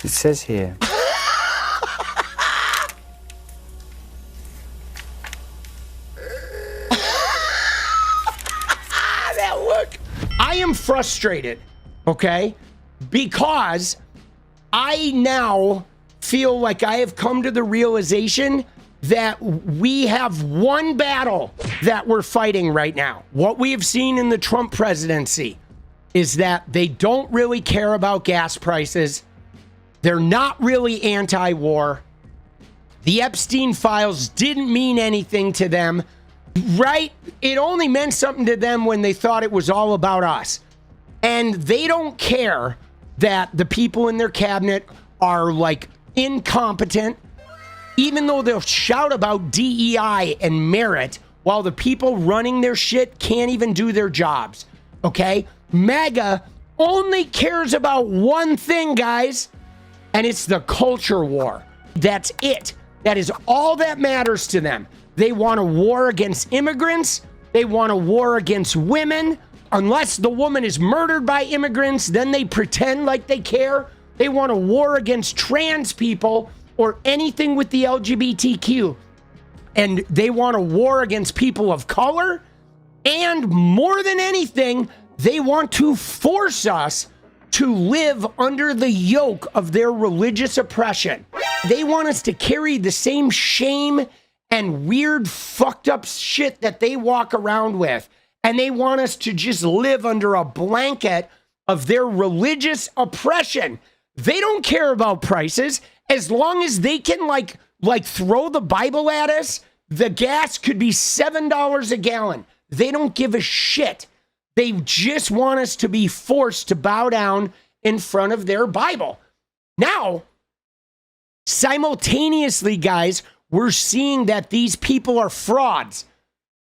It says here. That look. I am frustrated, okay? Because I now feel like I have come to the realization that we have one battle that we're fighting right now. What we have seen in the Trump presidency is that they don't really care about gas prices. They're not really anti-war. The Epstein files didn't mean anything to them, right? It only meant something to them when they thought it was all about us. And they don't care that the people in their cabinet are like incompetent, even though they'll shout about DEI and merit while the people running their shit can't even do their jobs. Okay? MAGA only cares about one thing, guys, and it's the culture war. That's it. That is all that matters to them. They want a war against immigrants. They want a war against women. Unless the woman is murdered by immigrants, then they pretend like they care. They want a war against trans people or anything with the LGBTQ. And they want a war against people of color. And more than anything, they want to force us to live under the yoke of their religious oppression. They want us to carry the same shame and weird, fucked up shit that they walk around with. And they want us to just live under a blanket of their religious oppression. They don't care about prices. As long as they can like throw the Bible at us, the gas could be $7 a gallon. They don't give a shit. They just want us to be forced to bow down in front of their Bible. Now, simultaneously, guys, we're seeing that these people are frauds.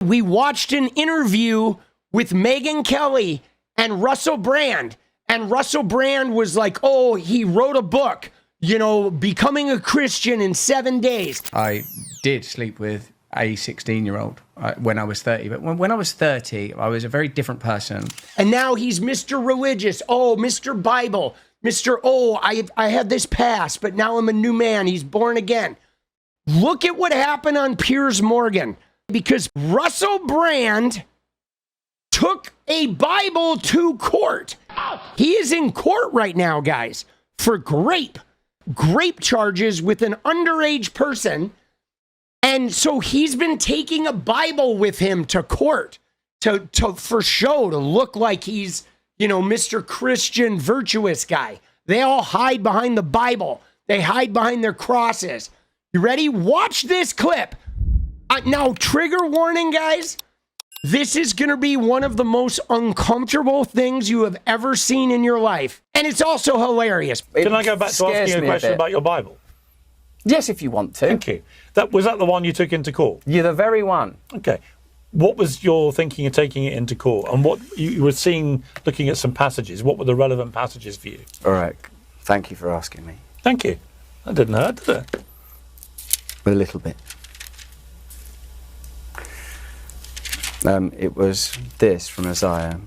We watched an interview with Megyn Kelly and Russell Brand. And Russell Brand was like, oh, he wrote a book, you know, becoming a Christian in 7 days. I did sleep with a 16-year-old when I was 30. But when I was 30, I was a very different person. And now he's Mr. Religious. Oh, Mr. Bible. Mr. Oh, I had this past, but now I'm a new man. He's born again. Look at what happened on Piers Morgan. Because Russell Brand took a Bible to court. He is in court right now, guys, for grape charges with an underage person. And so he's been taking a Bible with him to court to for show, to look like he's, you know, Mr. Christian virtuous guy. They all hide behind the Bible. They hide behind their crosses. You ready? Watch this clip. Now, trigger warning, guys. This is going to be one of the most uncomfortable things you have ever seen in your life. And it's also hilarious. Can I go back to asking you a question about your Bible? Yes, if you want to. Thank you. Was that the one you took into court? You're the very one. Okay. What was your thinking of taking it into court? And what you were seeing, looking at some passages, what were the relevant passages for you? All right. Thank you for asking me. Thank you. That didn't hurt, did it? A little bit. It was this from Isaiah.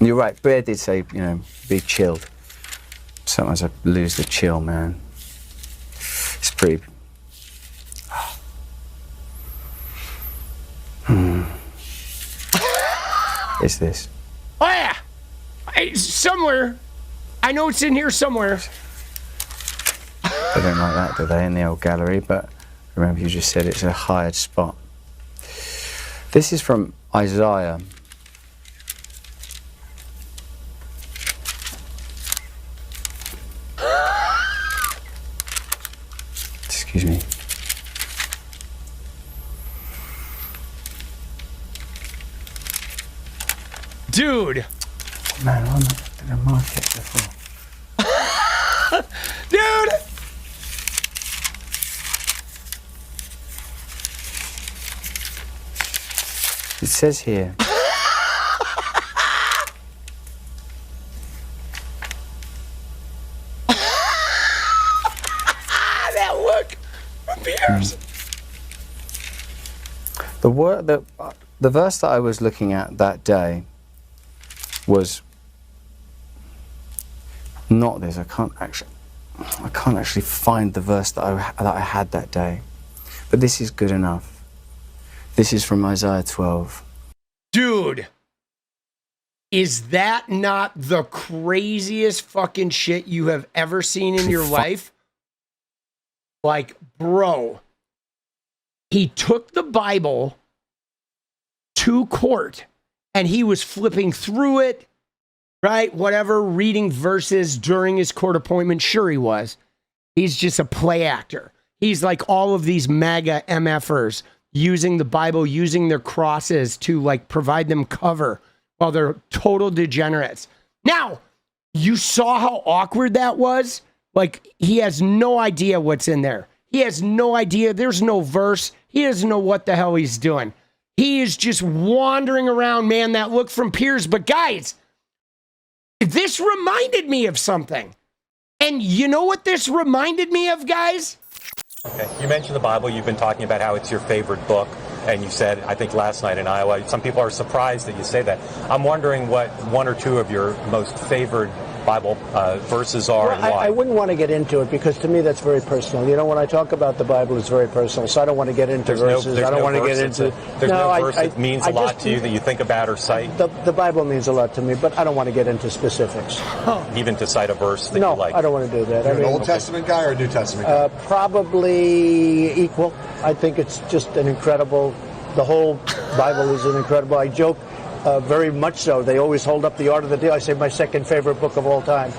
You're right, Bear did say, you know, be chilled. Sometimes I lose the chill, man. It's pretty... It's this. Oh, yeah. Somewhere. I know it's in here somewhere. They don't like that, do they, in the old gallery? But remember, you just said it's a hired spot. This is from Isaiah. Excuse me. Dude. Man, I'm not going to mark it before. Dude. It says here. That look. Piers. The verse that I was looking at that day was not this. I can't actually. I can't actually find the verse that I had that day. But this is good enough. This is from Isaiah 12. Dude, is that not the craziest fucking shit you have ever seen in your life? Like, bro, he took the Bible to court and he was flipping through it, right? Whatever, reading verses during his court appointment. Sure, he was. He's just a play actor. He's like all of these MAGA MFers using the Bible, using their crosses to like provide them cover while they're total degenerates. Now, you saw how awkward that was? Like, he has no idea what's in there. He has no idea. There's no verse. He doesn't know what the hell he's doing. He is just wandering around, man, that look from Piers. But guys, this reminded me of something. And you know what this reminded me of, guys? Okay. You mentioned the Bible. You've been talking about how it's your favorite book. And you said, I think last night in Iowa, some people are surprised that you say that. I'm wondering what one or two of your most favored Bible verses are, and why. I wouldn't want to get into it because to me that's very personal. You know, when I talk about the Bible, it's very personal. So I don't want to get into verses. I don't want to get into. There's no verse that means a lot to you that you think about or cite. The Bible means a lot to me, but I don't want to get into specifics. Even to cite a verse that you like. No, I don't want to do that. You're an Old Testament guy or a New Testament guy? Probably equal. I think it's just an incredible. The whole Bible is an incredible. I joke. Very much so. They always hold up the Art of the Deal. I say my second favorite book of all time.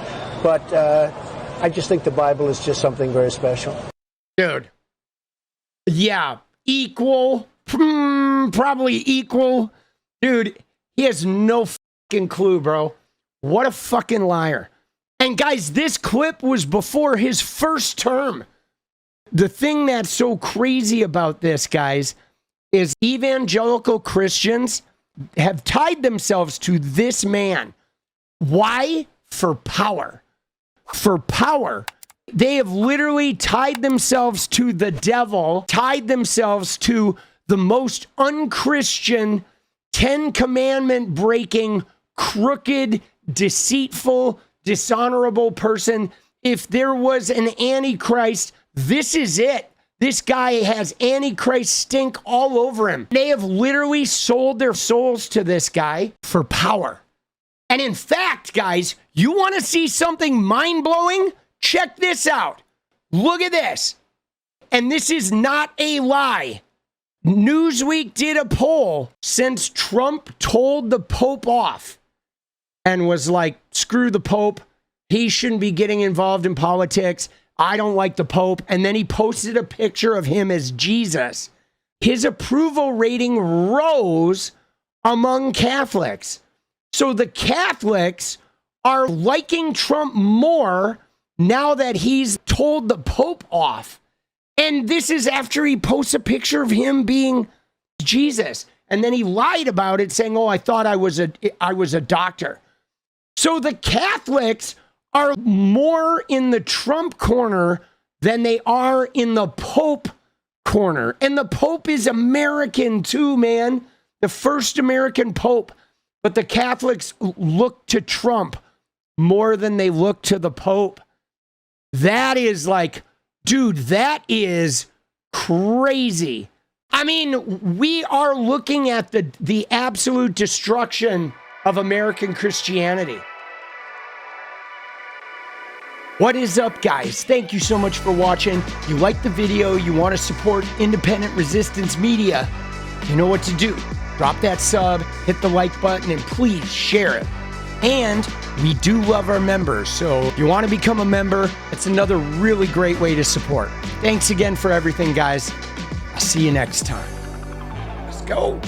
But I just think the Bible is just something very special. Dude. Yeah. Equal. Probably equal. Dude, he has no fucking clue, bro. What a fucking liar. And guys, this clip was before his first term. The thing that's so crazy about this, guys, is evangelical Christians have tied themselves to this man. Why? For power. For power. They have literally tied themselves to the devil, tied themselves to the most unchristian, 10 commandment breaking, crooked, deceitful, dishonorable person. If there was an Antichrist, this is it. This guy has Antichrist stink all over him. They have literally sold their souls to this guy for power. And in fact, guys, you want to see something mind-blowing? Check this out. Look at this. And this is not a lie. Newsweek did a poll since Trump told the Pope off and was like, screw the Pope. He shouldn't be getting involved in politics. I don't like the Pope. And then he posted a picture of him as Jesus. His approval rating rose among Catholics. So the Catholics are liking Trump more now that he's told the Pope off. And this is after he posts a picture of him being Jesus. And then he lied about it, saying, oh, I thought I was a doctor. So the Catholics are more in the Trump corner than they are in the Pope corner. And the Pope is American too, man. The first American Pope. But the Catholics look to Trump more than they look to the Pope. That is like, dude, that is crazy. I mean, we are looking at the absolute destruction of American Christianity. What is up, guys? Thank you so much for watching. You like the video, you want to support independent resistance media, you know what to do. Drop that sub, hit the like button, and please share it. And we do love our members, so if you want to become a member, it's another really great way to support. Thanks again for everything, guys. I'll see you next time. Let's go.